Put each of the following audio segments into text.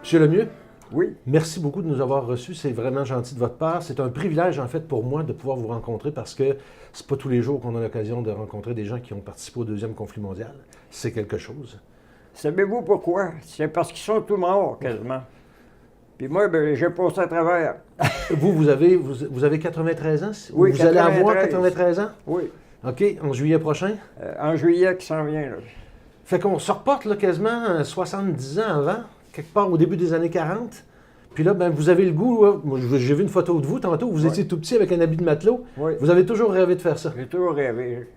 Monsieur Lemieux, Oui, merci beaucoup de nous avoir reçus. C'est vraiment gentil de votre part. C'est un privilège, en fait, pour moi de pouvoir vous rencontrer parce que c'est pas tous les jours qu'on a l'occasion de rencontrer des gens qui ont participé au deuxième conflit mondial. C'est quelque chose. savez-vous pourquoi? C'est parce qu'ils sont tous morts, quasiment. Puis moi, ben, j'ai passé à travers. Vous avez 93 ans? Oui, Vous allez avoir 93. 93 ans? Oui, OK, en juillet prochain. en juillet qui s'en vient, là. Fait qu'on se reporte là, quasiment 70 ans avant, quelque part au début des années 40. Puis là, ben, vous avez le goût. Moi, j'ai vu une photo de vous tantôt. Vous Oui. étiez tout petit avec un habit de matelot. Oui, Vous avez toujours rêvé de faire ça. j'ai toujours rêvé.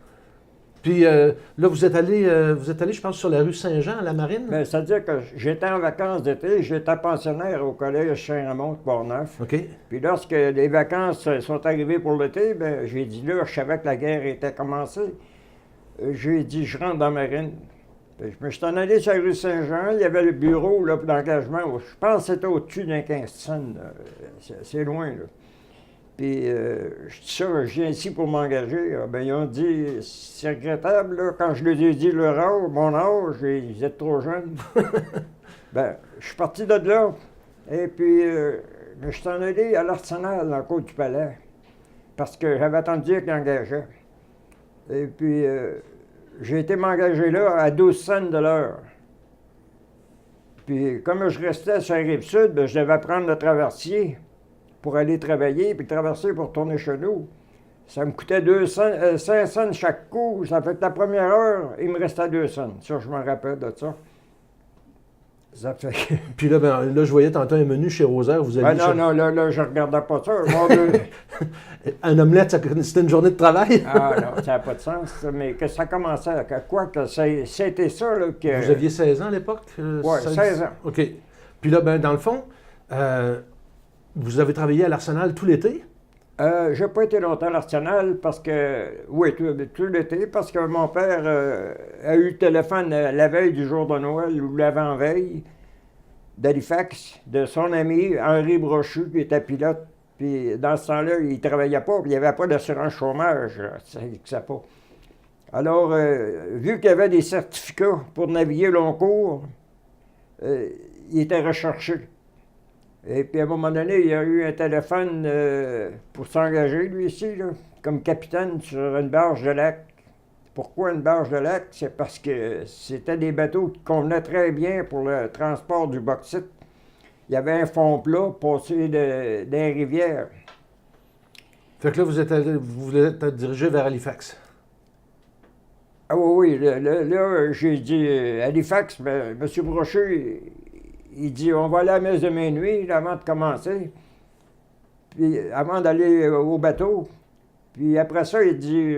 Puis là, vous êtes allé, je pense, sur la rue Saint-Jean, à la Marine. Ben, c'est-à-dire que j'étais en vacances d'été, j'étais pensionnaire au collège Saint-Ramon de Portneuf. OK. Puis lorsque les vacances sont arrivées pour l'été, ben, j'ai dit là, je savais que la guerre était commencée. J'ai dit, je rentre dans la marine. Puis je me suis en allé sur la rue Saint-Jean, il y avait le bureau là, d'engagement. Je pense que c'était au-dessus d'un Kingston. C'est loin, là. Puis je dis ça, je viens ici pour m'engager. Ah, ben, ils ont dit, c'est regrettable, là, quand je leur ai dit leur âge, mon âge, ils étaient trop jeunes. Ben, je suis parti de là. Et puis, je suis en allé à l'Arsenal, dans le côte du Palais, parce que j'avais attendu qu'ils engageaient. Et puis, j'ai été m'engager là à 12 cents de l'heure. Puis, comme je restais sur la Rive-Sud, ben, je devais prendre le traversier pour aller travailler, puis traverser pour retourner chez nous. Ça me coûtait 5 cents chaque coup. Ça fait que la première heure, il me restait 2 cents. Ça, je me rappelle de ça. Ça fait que... Puis là, ben, là, je voyais tantôt un menu chez Rosaire. Vous Ben alliez non, là, je regardais pas ça. Mon Dieu. Un omelette, c'était une journée de travail. Ah non, ça n'a pas de sens. Ça. Mais que ça commençait, c'était ça, là, que... Vous aviez 16 ans à l'époque? Oui, 16 ans. OK. Puis là, ben, dans le fond, vous avez travaillé à l'Arsenal tout l'été? J'ai pas été longtemps à l'Arsenal parce que, oui, tout l'été, parce que mon père a eu le téléphone la veille du jour de Noël ou l'avant-veille d'Halifax, de son ami Henri Brochu, qui était pilote. Puis dans ce temps-là, il travaillait pas, puis il n'y avait pas d'assurance chômage, ça n'existait pas. Alors, vu qu'il y avait des certificats pour naviguer long cours, il était recherché. Et puis à un moment donné, il y a eu un téléphone pour s'engager, lui ici, là, comme capitaine sur une barge de lac. Pourquoi une barge de lac? C'est parce que c'était des bateaux qui convenaient très bien pour le transport du bauxite. Il y avait un fond plat passé des rivières. Fait que là, vous êtes dirigé vers Halifax. Ah oui, oui, là, j'ai dit Halifax, ben, M. Brochu, il dit, on va aller à la messe de minuit là, avant de commencer, puis avant d'aller au bateau. Puis après ça, il dit,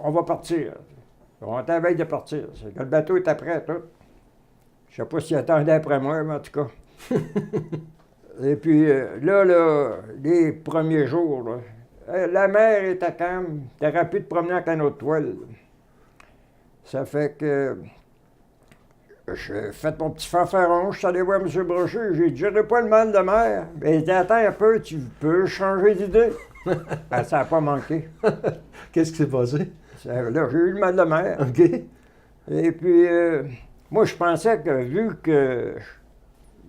on va partir. On était à la veille de partir. Le bateau était prêt, tout. Je sais pas s'il attendait après moi, mais en tout cas. Et puis là, les premiers jours, là, la mer était calme. T'aurais pu te promener avec un autre toile. Ça fait que j'ai fait mon petit fanfaron, je suis allé voir M. Brochu, j'ai dit, j'aurais pas le mal de mer. Mais il dit, attends un peu, tu peux changer d'idée. Ben, ça n'a pas manqué. Qu'est-ce qui s'est passé? Là, j'ai eu le mal de mer. OK. Et puis, moi, je pensais que vu que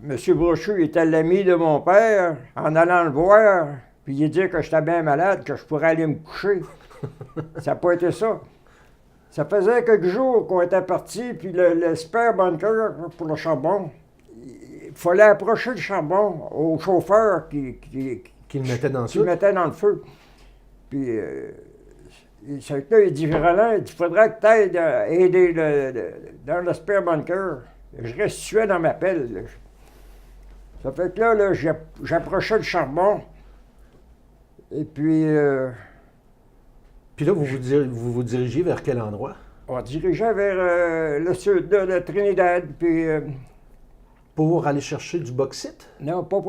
M. Brochu était l'ami de mon père, en allant le voir, puis il dit que j'étais bien malade, que je pourrais aller me coucher. Ça n'a pas été ça. Ça faisait quelques jours qu'on était partis, puis le spare bunker pour le charbon, il fallait approcher le charbon au chauffeur qui le mettait dans le qui feu. le mettait dans le feu. Puis, il dit, Roland, il faudrait que tu ailles aider dans le spare bunker. Je restituais dans ma pelle. Là. Ça fait que là j'approchais le charbon, et puis... Puis là, vous vous dirigez vers quel endroit? On dirigeait vers le sud de Trinidad, puis... Pour aller chercher du bauxite? non, pas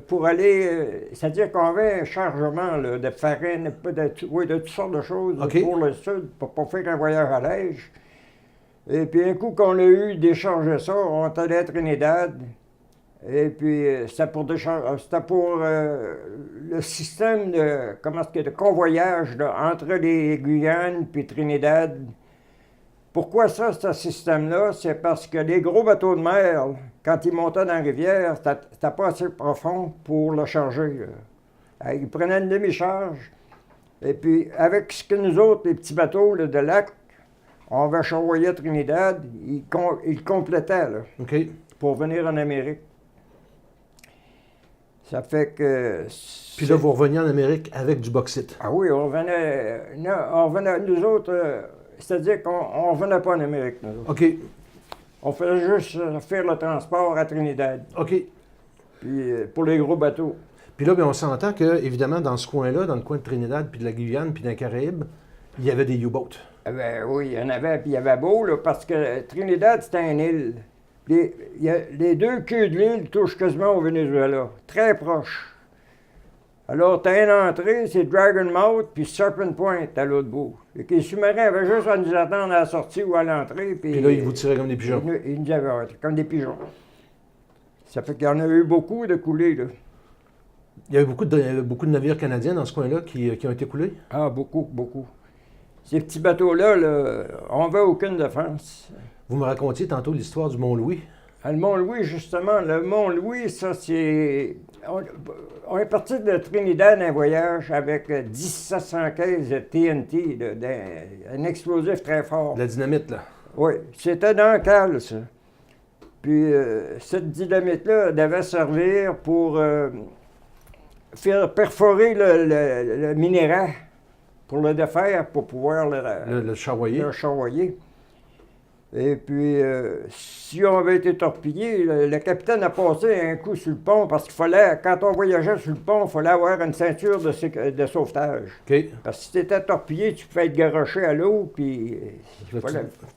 pour aller... c'est-à-dire qu'on avait un chargement là, de farine, de toutes sortes de choses OK. pour le sud, pour pas faire un voyage à l'Ège. Et puis un coup qu'on a eu décharger ça, on est allé à Trinidad. Et puis c'était pour le système de convoyage là, entre les Guyanes puis Trinidad. Pourquoi ça, ce système-là? C'est parce que les gros bateaux de mer, quand ils montaient dans la rivière, c'était pas assez profond pour le charger. Ils prenaient une demi-charge. Et puis, avec ce que nous autres, les petits bateaux là, de lac, on va charroyer à Trinidad, ils le complétaient là, OK. pour venir en Amérique. Ça fait que... Puis là, vous reveniez en Amérique avec du bauxite. Ah oui, on revenait nous autres, c'est-à-dire qu'on ne revenait pas en Amérique, nous autres. OK. On faisait juste faire le transport à Trinidad, OK. puis pour les gros bateaux. Puis là, bien, on s'entend que, évidemment, dans ce coin-là, dans le coin de Trinidad, puis de la Guyane, puis dans les Caraïbes, il y avait des U-boats. Ben oui, il y en avait, puis il y avait beau, là, parce que Trinidad, c'était une île. Les deux queues de l'île touchent quasiment au Venezuela, très proches. Alors, tu as une entrée, c'est Dragon Mouth, puis Serpent Point à l'autre bout. Et que les sous-marins avaient juste à nous attendre à la sortie ou à l'entrée. Puis là, ils vous tiraient comme des pigeons. Ils nous avaient comme des pigeons. Ça fait qu'il y en a eu beaucoup de coulées, là. Il y avait beaucoup de navires canadiens dans ce coin-là qui ont été coulés? Ah, beaucoup, beaucoup. Ces petits bateaux-là, là, on n'avait aucune défense. Vous me racontiez tantôt l'histoire du Mont-Louis. Le Mont-Louis, justement, le Mont-Louis, ça, c'est... On est parti de Trinidad un voyage avec 1715 TNT, un explosif très fort. De la dynamite, là. Oui, c'était dans le cale, ça. Puis cette dynamite-là devait servir pour faire perforer le minéral, pour le défaire, pour pouvoir Le charroyer. le charroyer. Et puis, si on avait été torpillé, le capitaine a passé un coup sur le pont parce qu'il fallait, quand on voyageait sur le pont, il fallait avoir une ceinture de sauvetage. OK. Parce que si tu étais torpillé, tu pouvais être garoché à l'eau, puis... Là,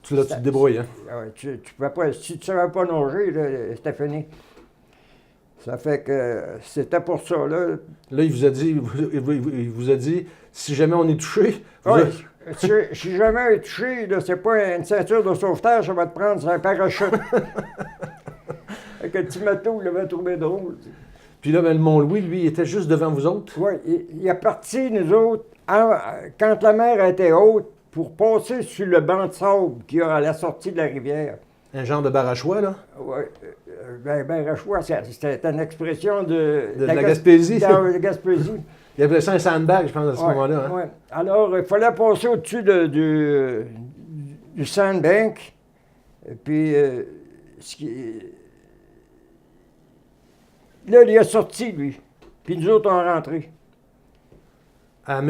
tu te débrouilles, hein? Tu pouvais pas, si tu ne savais pas nager, là, c'était fini. Ça fait que c'était pour ça, là. Là, il vous a dit, si jamais on est touché, Si jamais on est touché, là, c'est pas une ceinture de sauvetage, ça va te prendre, c'est un parachute. Avec un petit bateau, il avait trouvé drôle. Puis là, ben, le Mont-Louis, lui, il était juste devant vous autres? Oui, il est parti, nous autres, quand la mer était haute, pour passer sur le banc de sable qu'il y a à la sortie de la rivière. Un genre de barachois, là? Oui, barachois, c'était une expression de la Gaspésie. De la Gaspésie. Il appelait ça un sandbag, je pense, à ce moment-là. Hein? Oui. Alors, il fallait passer au-dessus du sandbank. Et puis, là, il est sorti, lui. Puis nous autres, on est rentrés.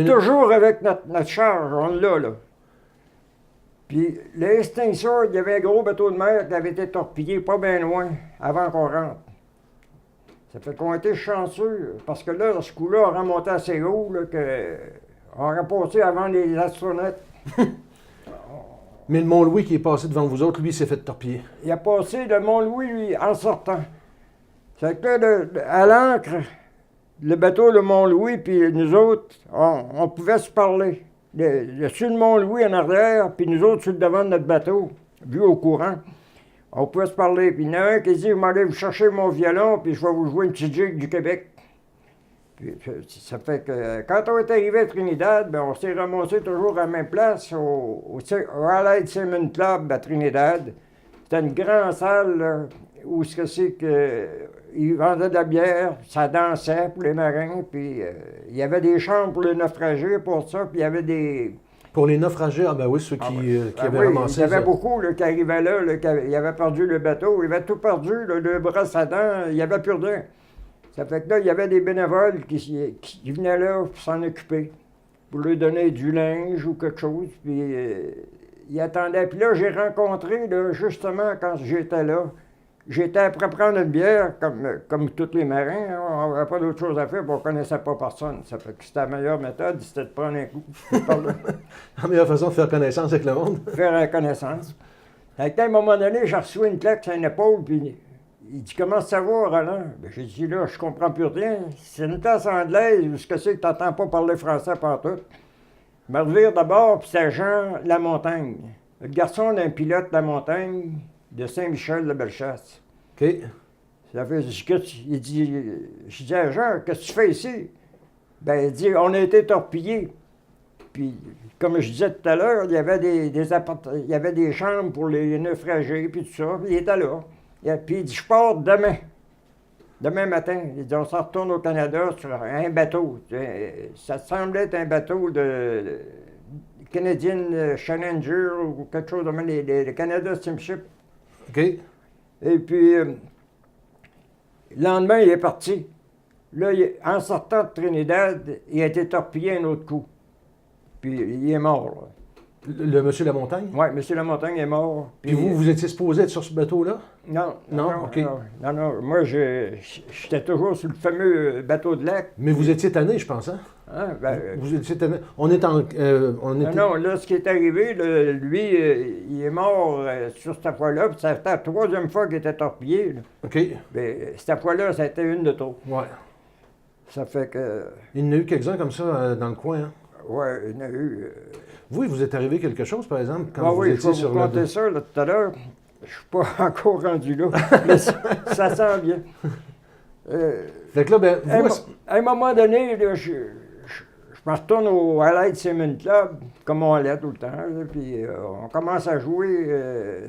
Toujours avec notre charge, on l'a, là. Puis, l'extinction, il y avait un gros bateau de mer qui avait été torpillé pas bien loin avant qu'on rentre. Ça fait qu'on était chanceux, parce que là, ce coup-là, on remontait assez haut, là, qu'on aurait passé avant les astronautes. Mais le Mont-Louis qui est passé devant vous autres, lui, il s'est fait torpiller. Il a passé le Mont-Louis, lui, en sortant. C'est que là, à l'ancre, le bateau, le Mont-Louis, puis nous autres, on pouvait se parler. Sur le Mont-Louis en arrière, puis nous autres sur le devant de notre bateau, vu au courant. On pouvait se parler. Puis il y en a un qui dit, vous m'allez vous chercher mon violon, puis je vais vous jouer une petite jig du Québec. Puis ça fait que quand on est arrivé à Trinidad, ben, on s'est remonté toujours à la même place, au Allied Seaman Club à Trinidad. C'était une grande salle là, où ils vendaient de la bière, ça dansait pour les marins, puis il y avait des chambres pour les naufragés pour ça, puis il y avait des... Pour les naufragés, ah ben oui, ceux qui avaient ramassé. Il y avait beaucoup là, qui arrivaient là, qui avaient perdu le bateau, ils avaient tout perdu, là, le brosse à dents, il n'y avait plus rien. Ça fait que là, il y avait des bénévoles qui venaient là pour s'en occuper, pour leur donner du linge ou quelque chose, puis ils attendaient. Puis là, j'ai rencontré, là, justement, quand j'étais là, j'étais après prendre une bière, comme tous les marins, hein, on n'avait pas d'autre chose à faire, puis on ne connaissait pas personne. Ça fait que c'était la meilleure méthode, c'était de prendre un coup. La meilleure façon de faire connaissance avec le monde. Faire connaissance. À un moment donné, j'ai reçu une claque sur une épaule, puis il dit, comment ça va, Roland? Ben, j'ai dit, là, je comprends plus rien. C'est une classe anglaise, ou ce que c'est que tu n'entends pas parler français pantoute. Je me revire d'abord, puis c'est Jean Lamontagne, le garçon d'un pilote de la montagne de Saint-Michel de Bellechasse. OK. Ça fait, il dit, je dis à Jean, qu'est-ce que tu fais ici? Ben, il dit, on a été torpillés. Puis, comme je disais tout à l'heure, il y avait il y avait des chambres pour les naufragés, puis tout ça. Puis il était là. Puis il dit, je pars demain. Demain matin. Il dit, on s'en retourne au Canada sur un bateau. Ça semblait être un bateau de Canadian Challenger ou quelque chose de même, les Canada Steamship. OK. Et puis, le lendemain, il est parti. Là, en sortant de Trinidad, il a été torpillé un autre coup. Puis il est mort, là. Le monsieur Lamontagne? Oui, M. Lamontagne est mort. Puis vous étiez supposé être sur ce bateau-là? Non. Non, OK. Non. Moi, j'étais toujours sur le fameux bateau de lac. Mais vous étiez tanné, je pense, hein? Vous étiez tanné. On est en... Non, là, ce qui est arrivé, là, lui, il est mort sur cette fois-là, puis c'était la troisième fois qu'il était torpillé, là. OK. Mais cette fois-là, ça a été une de trop. Ouais. Ça fait que... Il y en a eu quelques-uns comme ça dans le coin, hein? Oui, il y en a eu... Vous, il vous est arrivé quelque chose, par exemple, quand vous oui, étiez sur le... Oui, ça, là, tout à l'heure. Je suis pas encore rendu là, mais ça sent bien. Fait que là, ben, vous... À un moment donné, là, je me retourne au Allied Cement Club, comme on allait tout le temps, là, puis on commence à jouer,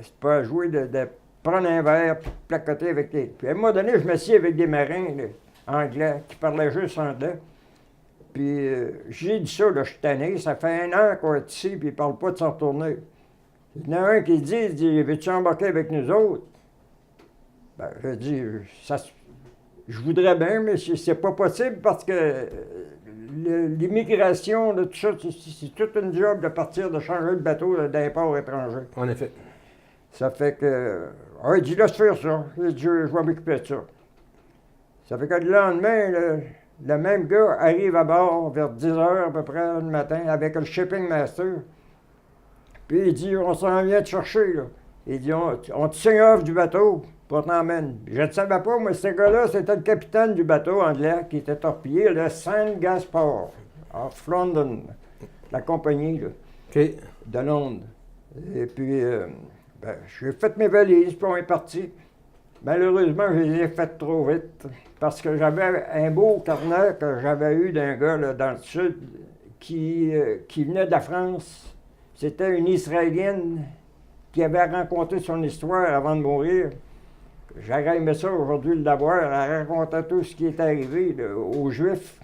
c'est pas à jouer, de prendre un verre, puis placoter avec les... Puis à un moment donné, je m'assieds avec des marins là, anglais qui parlaient juste anglais. Puis j'ai dit ça, là, je suis tanné, ça fait 1 an qu'on est ici, puis ils ne parlent pas de s'en retourner. Il y en a un qui dit veux-tu embarquer avec nous autres? Ben, je dis, je voudrais bien, mais c'est pas possible parce que l'immigration, tout ça, c'est tout une job de partir, de changer de bateau d'un port étranger. En effet. Ça fait que, il dit, laisse faire ça. Il dit, je vais m'occuper de ça. Ça fait que le lendemain, le même gars arrive à bord vers 10 h à peu près le matin avec le shipping master. Puis il dit, on s'en vient te chercher, là. Il dit, on te signe off du bateau, pour t'emmène. Je ne savais pas, mais ce gars-là, c'était le capitaine du bateau anglais qui était torpillé, le Saint Gaspard, off London, la compagnie là, de Londres. Et puis, j'ai fait mes valises, puis on est parti. Malheureusement, je les ai faites trop vite, parce que j'avais un beau carnet que j'avais eu d'un gars là, dans le sud qui venait de la France. C'était une Israélienne qui avait raconté son histoire avant de mourir. J'aurais aimé ça aujourd'hui de l'avoir. Elle racontait tout ce qui est arrivé là, aux Juifs.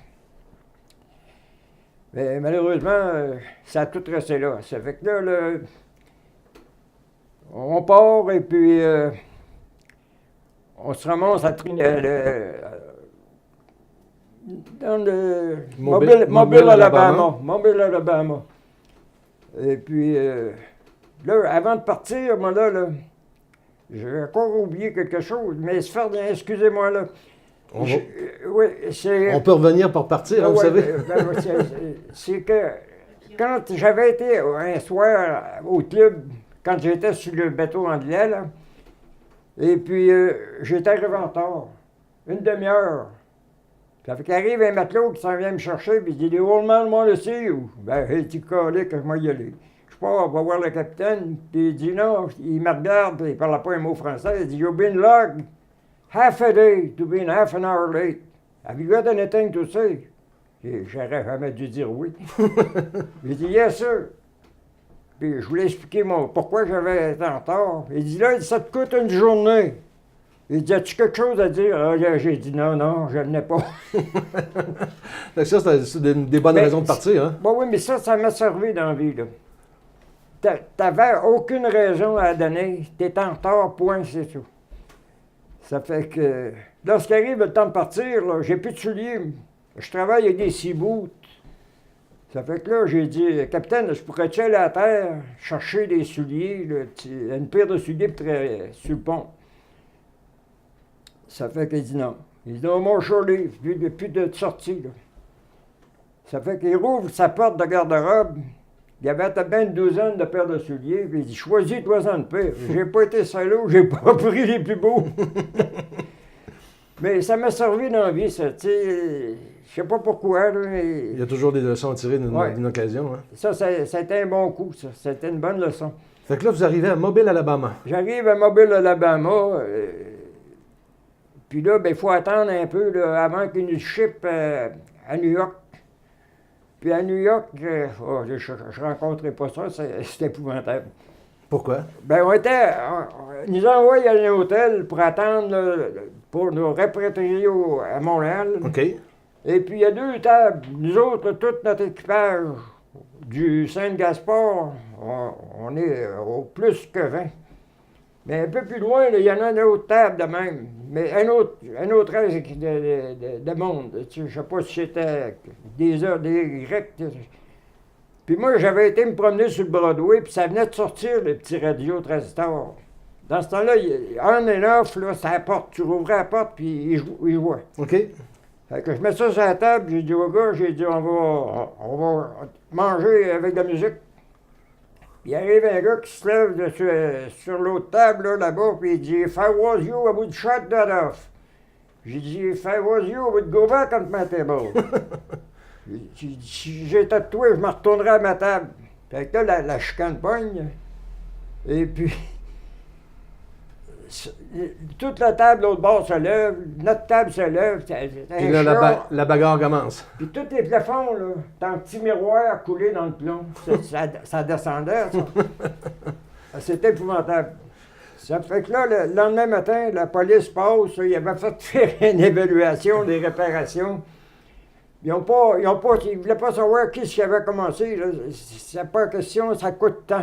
Mais malheureusement, ça a tout resté là. Ça fait que là, on part et puis on se ramasse à dans le Mobile, Alabama. Mobile, Alabama. Et puis, là, avant de partir, moi, là j'ai encore oublié quelque chose, mais excusez-moi, là. Oui, c'est... On peut revenir pour partir, hein, vous savez. C'est que quand j'avais été un soir au club, quand j'étais sur le bateau anglais, là, et puis j'étais arrivé en retard, une demi-heure. Ça fait qu'arrive un matelot qui s'en vient me chercher, puis il dit, « Les old man want to see you. » Ben, il dit, « Calé que je vais y aller. » Je pars, on va voir le capitaine, puis il dit, « Non. » Il me regarde, puis il ne parle pas un mot français. Il dit, « You've been logged half a day to be half an hour late. Have you got anything to say? » J'aurais jamais dû dire oui. Il dit, « Yes, sir. » Puis je voulais expliquer pourquoi j'avais été en retard. Il dit, « Là, ça te coûte une journée. » Il dit, « As-tu quelque chose à dire? » J'ai dit, « Non, je n'en ai pas. » Ça, c'est des bonnes raisons de partir, hein? Bon, oui, mais ça m'a servi dans la vie, là. T'avais aucune raison à donner. T'es en retard, point, c'est tout. Ça fait que, lorsqu'arrive le temps de partir, là, j'ai plus de souliers. Je travaille avec des 6 boots. Ça fait que là, j'ai dit, capitaine, je pourrais-tu aller à terre, chercher des souliers, là, une paire de souliers sur le pont. Ça fait qu'il dit non. Il dit, non, mon Charlie, plus de sortie, là. Ça fait qu'il rouvre sa porte de garde-robe. Il y avait à bien une douzaine de paires de souliers. Puis il dit, choisis-toi une paire. J'ai pas été salaud, j'ai pas pris les plus beaux. Mais ça m'a servi dans la vie, ça. Tu sais, je sais pas pourquoi, là, mais... Il y a toujours des leçons à tirer d'une occasion, hein? Ça a été un bon coup, ça. C'était une bonne leçon. Fait que là, vous arrivez à Mobile, Alabama. J'arrive à Mobile, Alabama. Puis là, il faut attendre un peu là, avant qu'ils nous shippent à New York. Puis à New York, je rencontrais pas ça, c'était épouvantable. Pourquoi? Ben, ils nous ont envoyé à un hôtel pour attendre, pour nous rapatrier à Montréal. OK. Et puis il y a 2 tables. Nous autres, tout notre équipage du Saint-Gaspard, on est au plus que 20. Mais un peu plus loin, là, il y en a une autre table de même. Mais un autre reste de monde. Je ne sais pas si c'était des heures, des Grecs. Puis moi, j'avais été me promener sur le Broadway, puis ça venait de sortir, le petit radio transistor. Dans ce temps-là, on and off, là, c'est la porte. Tu rouvrais la porte, puis il jouait. OK. Fait que je mets ça sur la table, j'ai dit au gars, on va manger avec de la musique. Puis il arrive un gars qui se lève sur l'autre table, là-bas, puis il dit « If I was you, I would shut that off. » J'ai dit « If I was you, I would go back on my table. » Si j'étais de toi, je me retournerais à ma table. Fait que là, la chicane pogne. Et puis, toute la table, l'autre bord se lève, notre table se lève. Puis là, la bagarre commence. Puis tous les plafonds, là, t'as un petit miroir coulé dans le plomb. Ça descendait, ça. C'était épouvantable. Ça fait que là, le lendemain matin, la police passe, il avait fait faire une évaluation des réparations. Ils ne voulaient pas savoir qui avait commencé. C'est pas question, ça coûte tant.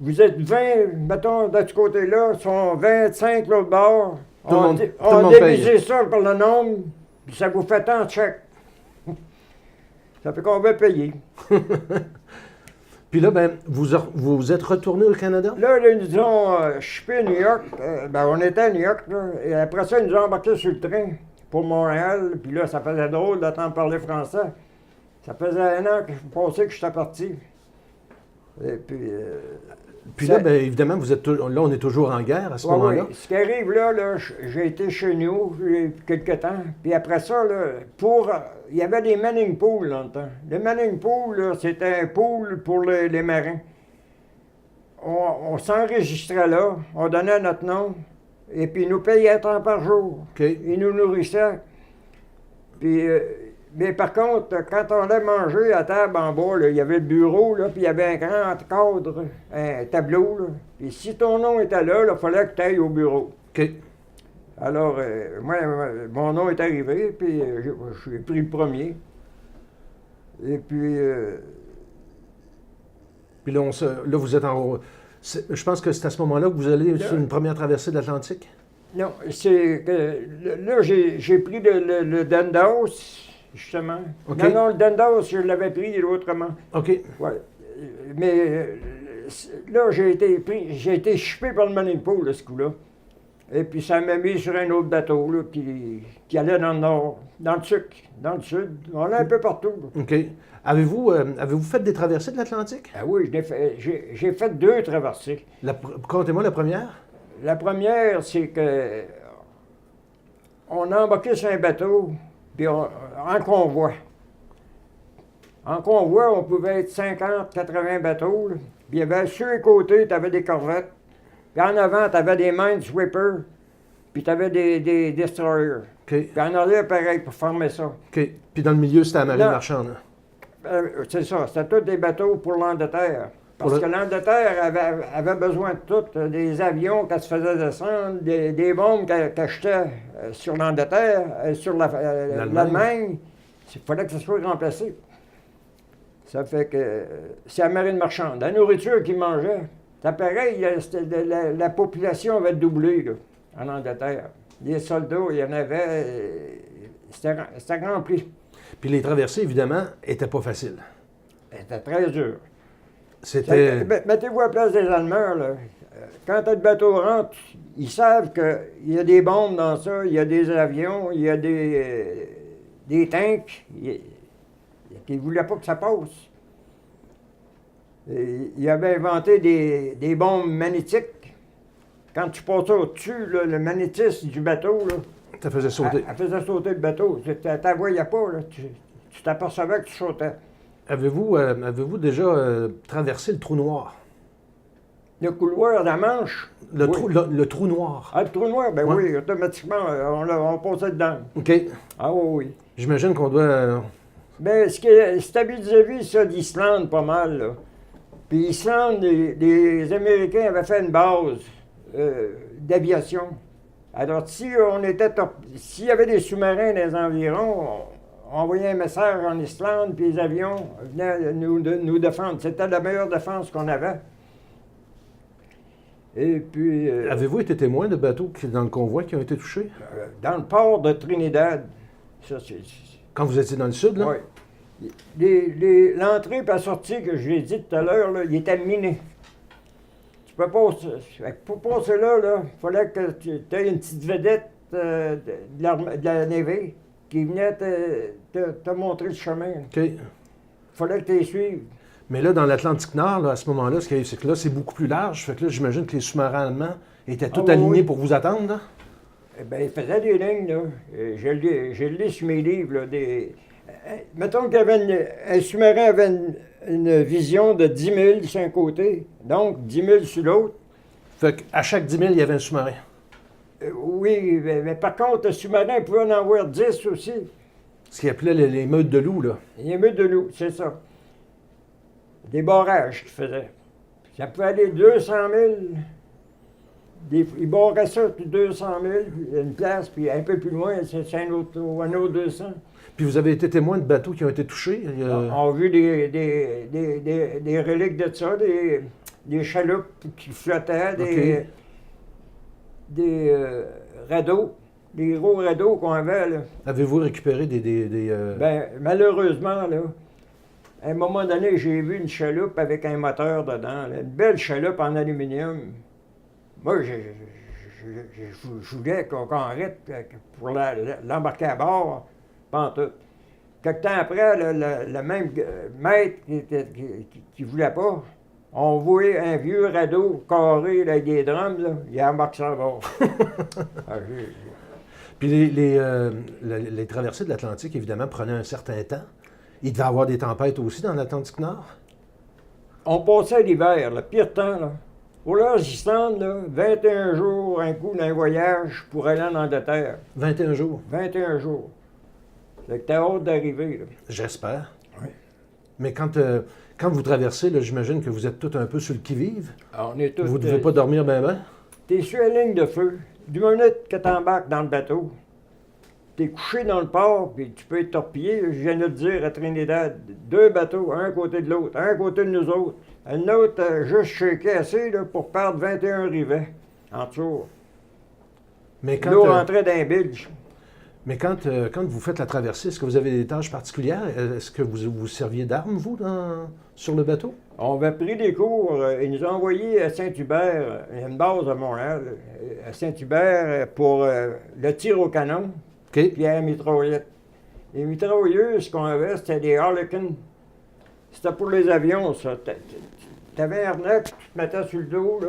Vous êtes 20, mettons, de ce côté-là, sont 25 l'autre bord. On divise ça par le nombre, puis ça vous fait tant de chèques. Ça fait qu'on va payer. Puis là, ben, vous êtes retourné au Canada? Là, ils nous ont shippé à New York. On était à New York, là, et après ça, ils nous ont embarqués sur le train pour Montréal. Puis là, ça faisait drôle d'entendre parler français. Ça faisait 1 an que je pensais que j'étais parti. Et puis là, bien évidemment, là, on est toujours en guerre à ce moment-là. Oui. Ce qui arrive là, j'ai été chez nous quelque temps. Puis après ça, là, il y avait des manning pools dans le temps. Le manning pool, là, c'était un pool pour les marins. On s'enregistrait là, on donnait notre nom, et puis ils nous payaient tant par jour. Okay. Ils nous nourrissaient. Puis, mais par contre, quand on allait manger à table en bas, là, il y avait le bureau, là, puis il y avait un grand cadre, un tableau. Là. Puis si ton nom était là, il fallait que tu ailles au bureau. OK. Alors, moi, mon nom est arrivé, puis j'ai pris le premier. Et puis... Puis là, vous êtes en... Je pense que c'est à ce moment-là que vous allez sur une première traversée de l'Atlantique? Non, c'est que... Là, j'ai pris le Dundas, justement. Okay. Non, le Dundas, je l'avais pris autrement. OK. Ouais. Mais là, j'ai été chippé par le manning pool, ce coup-là. Et puis ça m'a mis sur un autre bateau là, qui allait dans le nord, dans le sud. On allait un peu partout. Là. OK. Avez-vous fait des traversées de l'Atlantique? Ah oui, j'ai fait 2 traversées. Contez-moi la première. La première, c'est que on a embarqué sur un bateau, puis en convoi. En convoi, on pouvait être 50, 80 bateaux. Là. Puis il y avait sur les côtés, tu avais des corvettes. Puis en avant, tu avais des minesweepers, puis tu avais des destroyers. Okay. Puis en arrière, pareil, pour former ça. OK. Puis dans le milieu, c'était la marine marchande. C'est ça, c'était tous des bateaux pour l'Angleterre. Parce que l'Angleterre avait besoin de tout, des avions qu'elle se faisait descendre, des bombes qu'elle achetait sur l'Angleterre, sur l'Allemagne. Il fallait que ça soit remplacé. Ça fait que c'est la marine marchande. La nourriture qu'ils mangeaient, c'est pareil, la population avait doublé là, en Angleterre. Les soldats, il y en avait, c'était rempli. Puis les traversées, évidemment, n'étaient pas faciles. C'était très dur. C'était... Mettez-vous à la place des Allemands, là. Quand le bateau rentre, ils savent qu'il y a des bombes dans ça, il y a des avions, il y a des tanks. Ils ne voulaient pas que ça passe. Ils avaient inventé des bombes magnétiques. Quand tu passais au-dessus, là, le magnétisme du bateau, là, ça faisait sauter. Elle faisait sauter le bateau. Tu ne la voyais pas, là. Tu t'apercevais que tu sautais. Avez-vous déjà traversé le trou noir? Le couloir de la Manche? Le trou noir. Ah, le trou noir? Ben oui, automatiquement, on passait dedans. OK. Ah oui, oui. J'imagine qu'on doit... Ben, c'est vis-à-vis ça d'Islande pas mal, là. Puis Islande, les Américains avaient fait une base d'aviation. Alors, si s'il y avait des sous-marins dans les environs, on envoyait un message en Islande, puis les avions venaient nous défendre. C'était la meilleure défense qu'on avait. Et puis... Avez-vous été témoin de bateaux dans le convoi qui ont été touchés? Dans le port de Trinidad, ça c'est... Quand vous étiez dans le sud, là? Oui. L'entrée et la sortie que je l'ai dit tout à l'heure, là, il était miné. Tu peux pas... Pour passer là, il fallait que tu aies une petite vedette de la Navy qui venait te montrer le chemin. OK. Il fallait que tu les suives. Mais là, dans l'Atlantique Nord, là, à ce moment-là, ce qui arrive, c'est que là, c'est beaucoup plus large. Fait que là, j'imagine que les sous-marins allemands étaient tous alignés pour vous attendre, là? Eh bien, ils faisaient des lignes, là. Je lis sur mes livres, là, mettons qu'il y avait un sous-marin avait une vision de 10 000 sur un côté, donc 10 000 sur l'autre. Fait qu'à chaque 10 000, il y avait un sous-marin. Oui, mais par contre, le sous-marin pouvait en avoir 10 aussi. Ce qu'ils appelaient les meutes de loups, là. Les meutes de loups, c'est ça. Des barrages qu'ils faisaient. Ça pouvait aller 200 000. Ils barraient ça, puis 200 000, puis une place, puis un peu plus loin, c'est un autre 200. Puis vous avez été témoin de bateaux qui ont été touchés? On a vu des reliques de ça, des chaloupes qui flottaient, des radeaux, des gros radeaux qu'on avait, là. Avez-vous récupéré des Ben, malheureusement, là, à un moment donné, j'ai vu une chaloupe avec un moteur dedans, là, une belle chaloupe en aluminium. Moi, je voulais qu'on arrête pour l'embarquer à bord, pantoute. Quelque temps après, le même maître qui ne voulait pas, on voyait un vieux radeau carré là, avec des drums, là, il embarque ça à bord. Puis les traversées de l'Atlantique, évidemment, prenaient un certain temps. Il devait y avoir des tempêtes aussi dans l'Atlantique Nord? On passait l'hiver, le pire temps, là. Pour l'Islande, là, 21 jours, un coup d'un voyage pour aller en Angleterre. 21 jours? 21 jours. Fait que t'as hâte d'arriver, là. J'espère. Oui. Mais quand vous traversez, là, j'imagine que vous êtes tous un peu sur le qui-vive. On est tous... Vous ne devez pas dormir bien, bien? T'es sur la ligne de feu. Du minute que t'embarques dans le bateau, t'es couché dans le port, puis tu peux être torpillé. Je viens de le dire à Trinidad. 2 bateaux, un côté de l'autre, un côté de nous autres. Un autre juste shaké assez là, pour perdre 21 rivets en dessous. Mais L'eau rentrait d'un bilge. Mais quand vous faites la traversée, est-ce que vous avez des tâches particulières? Est-ce que vous serviez d'armes, vous, sur le bateau? On avait pris des cours. Ils nous ont envoyés à Saint-Hubert, il y a une base à Montréal, à Saint-Hubert, pour le tir au canon, OK. puis à la mitraillette. Les mitrailleuses, ce qu'on avait, c'était des Harlequin. C'était pour les avions, ça. T'avais un harnais, tu te mettais sur le dos, là,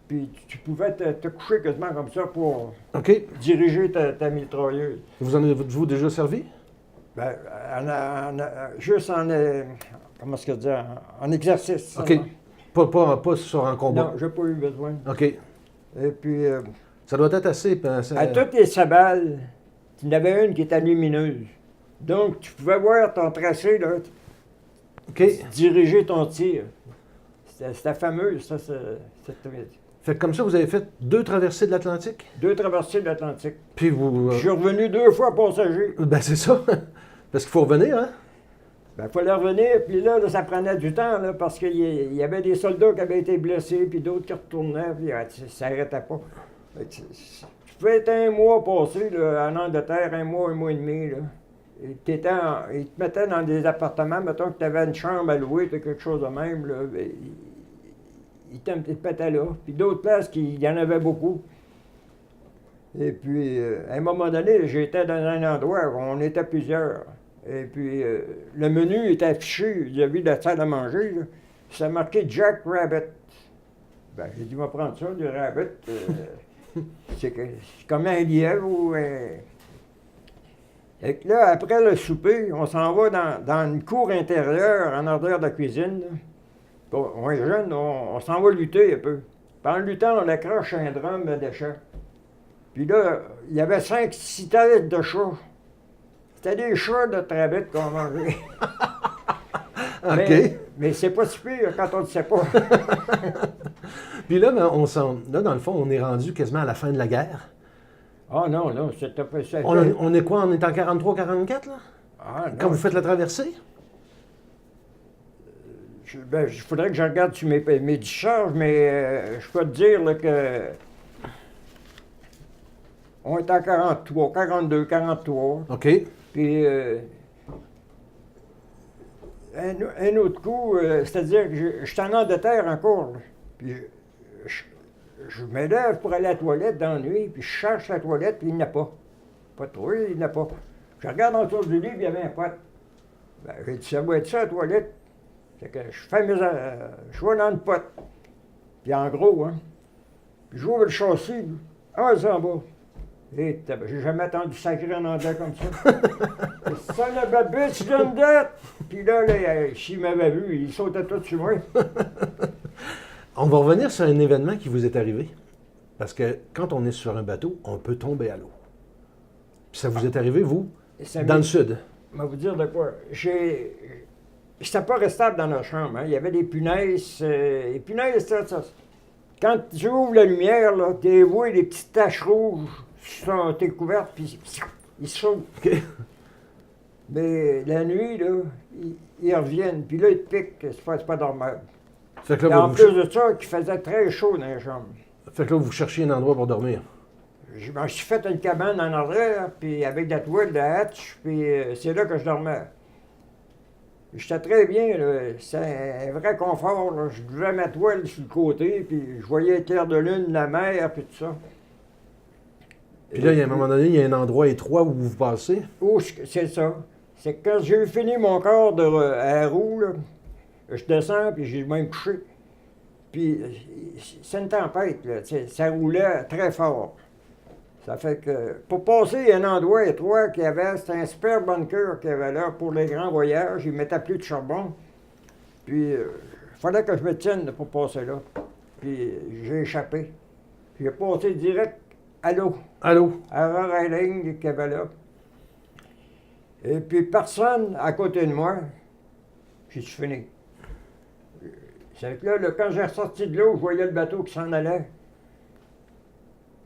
puis tu pouvais te coucher quasiment comme ça pour diriger ta mitrailleuse. Vous en avez-vous déjà servi? Ben, juste comment est-ce que dire, en exercice. OK. Pas sur un combat? Non, j'ai pas eu besoin. OK. Et puis, ça doit être assez... à toutes les sabales, il y en avait une qui était lumineuse. Donc, tu pouvais voir ton tracé, là, diriger ton tir. C'était fameux, ça. Fait que comme ça, vous avez fait 2 traversées de l'Atlantique? 2 traversées de l'Atlantique. Puis vous... Je suis revenu 2 fois passager. Ben c'est ça. Parce qu'il faut revenir, hein? Ben, il fallait revenir, puis là, ça prenait du temps, là, parce qu'il y avait des soldats qui avaient été blessés, puis d'autres qui retournaient, puis ça n'arrêtait pas. Tu pouvais être 1 mois passé là, en Angleterre, 1 mois et demi, là. Ils te mettaient dans des appartements, mettons que tu avais une chambre à louer, quelque chose de même, là, ils te mettaient là. Puis d'autres places, il y en avait beaucoup. Et puis, à un moment donné, j'étais dans un endroit où on était plusieurs. Et puis, le menu était affiché vis-à-vis de la salle à manger. Là. Ça marquait Jack Rabbit. Ben, j'ai dit, on va prendre ça, du rabbit. C'est comme un lièvre ou Et que là, après le souper, on s'en va dans une cour intérieure en arrière de la cuisine. Là. Bon, on est jeune, on s'en va lutter un peu. Puis en luttant, on accroche un drum de déchets. Puis là, il y avait 5-6 têtes de chat. C'était des chats de travette qu'on mangeait. OK. Mais c'est pas si pire quand on ne sait pas. Puis là, ben, là, dans le fond, on est rendu quasiment à la fin de la guerre. Ah non, non, c'était pas ça. On est quoi? On est en 43-44, là? Ah, non. Quand vous faites la traversée? Il faudrait que je regarde sur mes discharges, mais je peux te dire là, que on est en 43, 42, 43. OK. Puis un autre coup, c'est-à-dire que je suis en Angleterre encore. Là. Puis je me lève pour aller à la toilette dans la nuit, puis je cherche la toilette, puis il n'y en a pas. Pas trop, il n'y en a pas. Je regarde autour du lit, puis il y avait un pote. Ben, j'ai dit, ça doit être ça, la toilette. Fait que je vais dans le pot. Puis en gros, hein. Puis j'ouvre le châssis, ah, c'est en bas. Et j'ai jamais entendu sacrer en anglais comme ça. Son of a bitch done that! Puis là, s'il m'avait vu, il sautait tout sur moi. On va revenir sur un événement qui vous est arrivé. Parce que quand on est sur un bateau, on peut tomber à l'eau. Puis ça vous est arrivé, vous, dans le sud. Je vais vous dire de quoi. J'étais pas restable dans notre chambre. Hein. Il y avait des punaises. Les punaises, ça. Quand tu ouvres la lumière, là, tu vois des petites taches rouges sur tes couvertes, puis ils sautent. OK. Mais la nuit, là, ils reviennent, puis là, ils te piquent. C'est pas normal. Fait que Et là, en plus de ça, il faisait très chaud dans les chambres. Fait que là, vous cherchiez un endroit pour dormir. Je me suis fait une cabane en arrière, puis avec de la toile, de la hatch, puis c'est là que je dormais. J'étais très bien, là. C'est un vrai confort. Là. Je buvais ma toile sur le côté, puis je voyais les clairs de lune, la mer, puis tout ça. Puis là, il y a un moment donné, il y a un endroit étroit où vous passez. Oh, c'est ça. C'est que quand j'ai fini mon corps à la roue, là, je descends, puis j'ai même couché. Puis c'est une tempête, là. Ça roulait très fort. Ça fait que pour passer un endroit étroit qu'il y avait, c'était un super bunker qu'il y avait là pour les grands voyages. Ils mettaient plus de charbon. Puis il fallait que je me tienne pour passer là. Puis j'ai échappé. Puis j'ai passé direct à l'eau. À l'eau. À la ligne qu'il y avait là. Et puis personne à côté de moi. Puis je suis fini. C'est que là, quand j'ai ressorti de l'eau, je voyais le bateau qui s'en allait.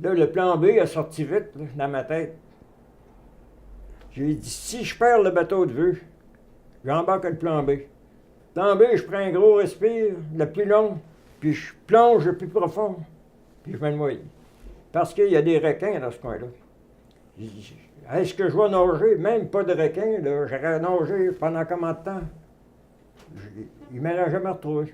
Là, le plan B a sorti vite là, dans ma tête. J'ai dit, si je perds le bateau de vue, j'embarque le plan B. Plan B, je prends un gros respire, le plus long, puis je plonge le plus profond, puis je me noie. Parce qu'il y a des requins dans ce coin-là. Est-ce que je vais nager? Même pas de requins, là. J'aurais nagé pendant combien de temps? Il ne m'aurait jamais retrouvé.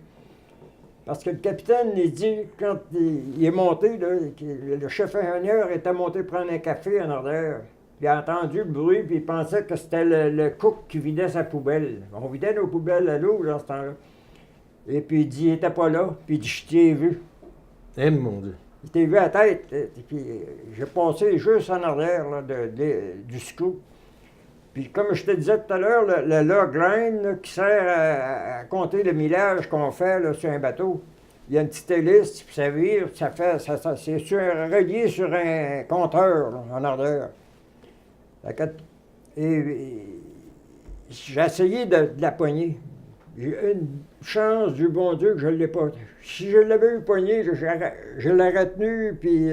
Parce que le capitaine, il dit, quand il est monté, là, le chef ingénieur était monté prendre un café en arrière. Il a entendu le bruit, puis il pensait que c'était le cook qui vidait sa poubelle. On vidait nos poubelles à l'eau, dans ce temps-là. Et puis il dit, il n'était pas là. Puis il dit, je t'ai vu. Eh, mon Dieu. Il t'ai vu à la tête. Et puis j'ai passé juste en arrière là, du scoop. Puis comme je te disais tout à l'heure, le log line là, qui sert à compter le millage qu'on fait là, sur un bateau, il y a une petite hélice, puis ça vire, c'est relié sur un compteur là, en arrière. Et j'ai essayé de la poigner. J'ai eu une chance du bon Dieu que je ne l'ai pas. Si je l'avais eu poigné, je l'aurais retenu, puis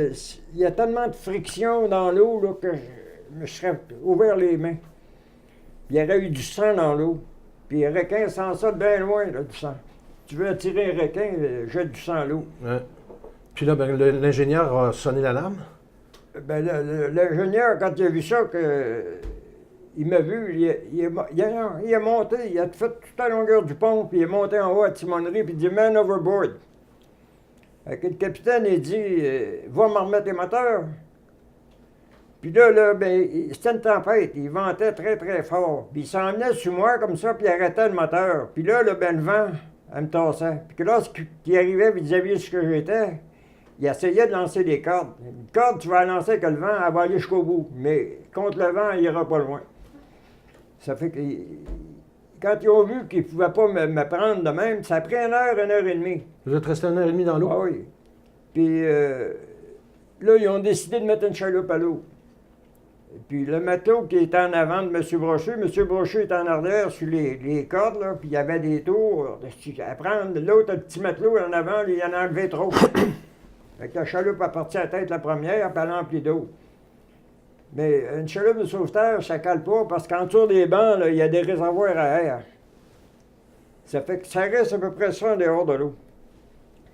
il y a tellement de friction dans l'eau là, que je me serais ouvert les mains. Il y aurait eu du sang dans l'eau. Puis les requins sentent ça de bien loin, là, du sang. Tu veux attirer un requin, jette du sang à l'eau. Ouais. Puis là, ben, l'ingénieur a sonné l'alarme. Ben, l'ingénieur, quand il a vu ça, il m'a vu, il est monté, il a fait toute la longueur du pont, puis il est monté en haut à la timonerie, puis il dit « Man overboard ». Fait que le capitaine, il dit « Va me remettre les moteurs ». Puis là, ben, c'était une tempête. Il ventait très, très fort. Puis il s'en venait sur moi comme ça, puis il arrêtait le moteur. Puis là, ben, le vent, elle me tassait. Puis que lorsqu'il arrivait vis-à-vis de ce que j'étais, il essayait de lancer des cordes. Une corde, tu vas la lancer avec le vent, elle va aller jusqu'au bout. Mais contre le vent, il n'ira pas loin. Ça fait que quand ils ont vu qu'ils ne pouvaient pas me prendre de même, ça a pris 1 heure et demie. Vous êtes resté 1 heure et demie dans l'eau? Ah oui. Puis là, ils ont décidé de mettre une chaloupe à l'eau. Puis le matelot qui était en avant de M. Brochu était en arrière sur les cordes, là, puis il y avait des tours à prendre. L'autre, le petit matelot en avant, lui, il en a enlevé trop. Fait que la chaloupe a parti à la tête la première, puis elle a empli d'eau. Mais une chaloupe de sauveteur, ça cale pas, parce qu'en dessous des bancs, là, il y a des réservoirs à air. Ça fait que ça reste à peu près ça en dehors de l'eau.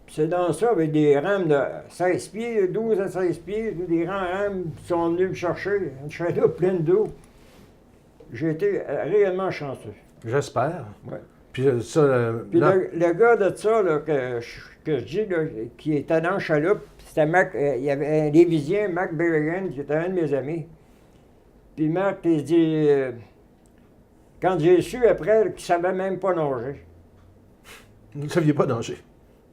Puis c'est dans ça, avec des rames de 16 pieds, 12 à 16 pieds, des grands rames qui sont venus me chercher, une chaloupe pleine d'eau. J'ai été réellement chanceux. J'espère. Ouais. Puis ça, Puis là, le gars de ça, là, que je dis, là, qui était dans la chaloupe, c'était Mac, il y avait un Lévisien, Mac Berrigan, qui était un de mes amis. Puis Mac, il dit, quand j'ai su après qu'il ne savait même pas nager. vous ne saviez pas danger.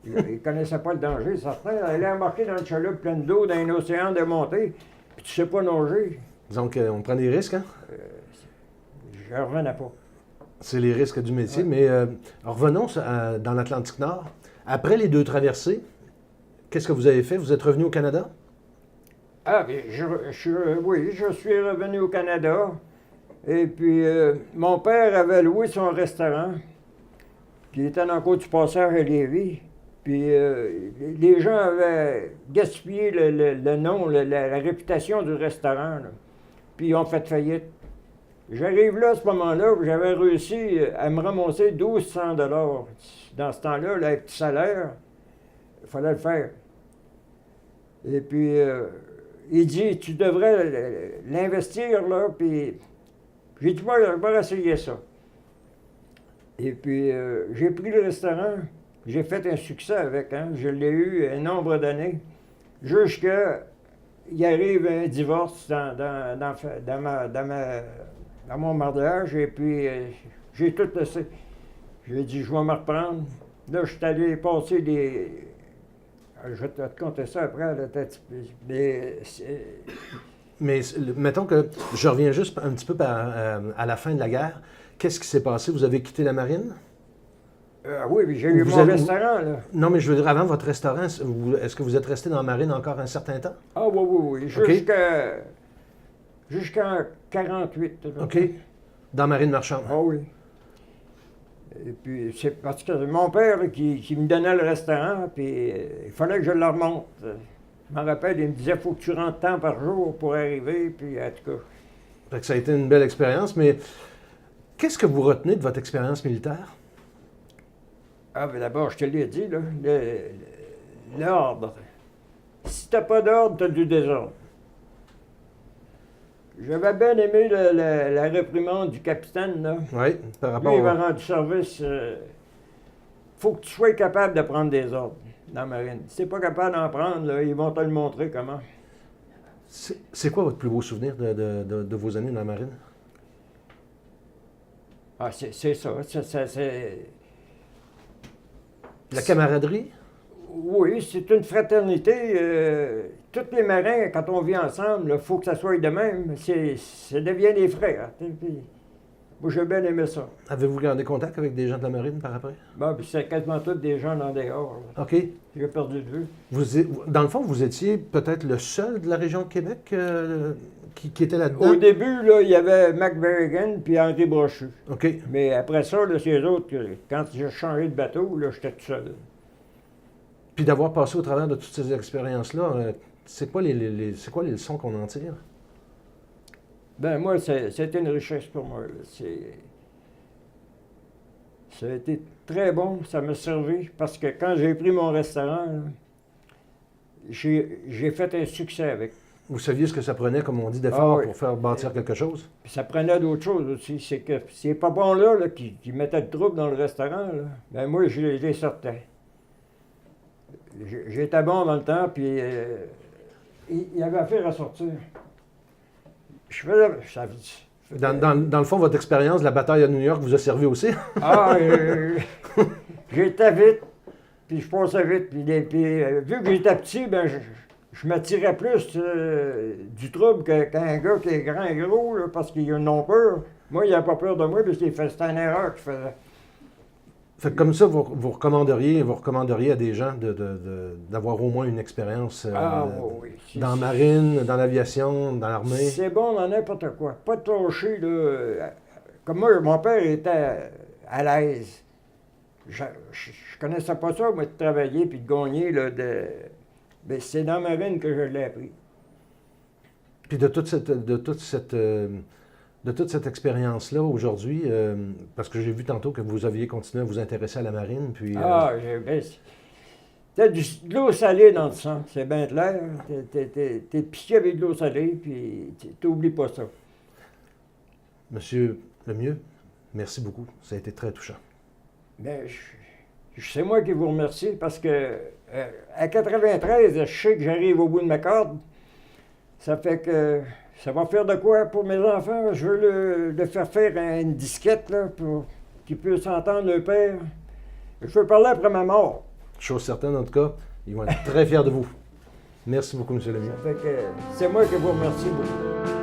Il ne connaissait pas le danger, certain. Il est embarqué dans une chaloupe pleine d'eau, dans un océan de montée, puis tu ne sais pas nager. Donc, on prend des risques, hein? Je ne revenais pas. C'est les risques du métier. Ouais. Mais revenons dans l'Atlantique Nord. Après les 2 traversées, qu'est-ce que vous avez fait? Vous êtes revenu au Canada? Ah, bien, oui, je suis revenu au Canada. Et puis, mon père avait loué son restaurant, qui était dans le côte du Passage à Lévis. Puis, les gens avaient gaspillé le nom, la réputation du restaurant, là. Puis, ils ont fait faillite. J'arrive là, à ce moment-là, j'avais réussi à me ramasser 1 200 $. Dans ce temps-là, là, avec petit salaire, il fallait le faire. Et puis, il dit, tu devrais l'investir, là, puis j'ai dit, je vais essayer ça. Et puis, j'ai pris le restaurant, j'ai fait un succès avec, hein, je l'ai eu un nombre d'années, jusqu'à il arrive un divorce dans mon mariage, et puis j'ai tout laissé. J'ai dit, je vais me reprendre. Là, je suis allé passer des... Je vais te compter ça après, là, Mais mettons que je reviens juste un petit peu à la fin de la guerre. Qu'est-ce qui s'est passé? Vous avez quitté la marine? Oui, puis j'ai eu mon restaurant, là. Non, mais je veux dire, avant votre restaurant, est-ce que vous êtes resté dans la marine encore un certain temps? Ah oui, oui, oui. OK. Jusqu'en 48. Là. OK. Dans la marine marchande? Ah oui. Et puis, c'est parce que mon père qui me donnait le restaurant, puis il fallait que je le remonte. Je me rappelle, il me disait, il faut que tu rentres tant par jour pour arriver, puis en tout cas. Fait que ça a été une belle expérience, mais qu'est-ce que vous retenez de votre expérience militaire? Ah, bien d'abord, je te l'ai dit, là, l'ordre. Si t'as pas d'ordre, t'as du désordre. J'avais bien aimé la réprimande du capitaine, là. Oui, par rapport Lui, il m'a rendu service. Faut que tu sois capable de prendre des ordres dans la marine. Si t'es pas capable d'en prendre, là, ils vont te le montrer comment. C'est quoi votre plus beau souvenir de vos années dans la marine? Ah, c'est ça. C'est... La camaraderie? Oui, c'est une fraternité. Tous les marins, quand on vit ensemble, il faut que ça soit de même. Ça devient des frères. Puis, moi, j'ai bien aimé ça. Avez-vous gardé contact avec des gens de la marine par après? Bon, puis c'est quasiment tous des gens dans dehors. Là. OK. J'ai perdu de vue. Dans le fond, vous étiez peut-être le seul de la région de Québec qui était là-dedans? Au début, là, il y avait Mac Berrigan puis Henri Brochu. OK. Mais après ça, là, c'est eux autres, quand j'ai changé de bateau, là, j'étais tout seul. Puis d'avoir passé au travers de toutes ces expériences-là, c'est quoi les leçons qu'on en tire? Ben moi, c'était une richesse pour moi. Là. Ça a été très bon, ça m'a servi, parce que quand j'ai pris mon restaurant, là, j'ai fait un succès avec. Vous saviez ce que ça prenait, comme on dit, d'effort oui. pour faire bâtir quelque chose? Puis ça prenait d'autres choses aussi. C'est que ces papons-là qui mettaient le trouble dans le restaurant, là, ben moi, je les sortais. J'étais bon dans le temps, puis il avait affaire à sortir. Je faisais... Dans le fond, votre expérience de la bataille à New York vous a servi aussi? Ah, j'étais vite, puis je passais vite. Puis vu que j'étais petit, ben je m'attirais plus du trouble qu'un gars qui est grand et gros, là, parce qu'ils n'ont peur. Moi, il n'a pas peur de moi, parce que c'était une erreur qu'il faisait. Fait que comme ça, vous recommanderiez à des gens d'avoir au moins une expérience Oui. dans la marine, dans l'aviation, dans l'armée. C'est bon dans n'importe quoi. Pas de clocher, là. Comme moi, mon père était à l'aise. Je connaissais pas ça, moi, de travailler puis de gagner, là, ben, c'est dans la marine que je l'ai appris. Puis de toute cette expérience-là aujourd'hui, parce que j'ai vu tantôt que vous aviez continué à vous intéresser à la marine, puis... T'as de l'eau salée dans le sang, c'est bien clair. T'es piqué avec de l'eau salée, puis t'oublies pas ça. Monsieur Lemieux, merci beaucoup. Ça a été très touchant. Bien, c'est moi qui vous remercie parce que à 93, je sais que j'arrive au bout de ma corde. Ça fait que ça va faire de quoi pour mes enfants. Je veux le faire une disquette là, pour qu'ils puissent entendre le père. Je veux parler après ma mort. Chose certaine, en tout cas, ils vont être très fiers de vous. Merci beaucoup, M. Lemieux. Ça fait que c'est moi qui vous remercie beaucoup.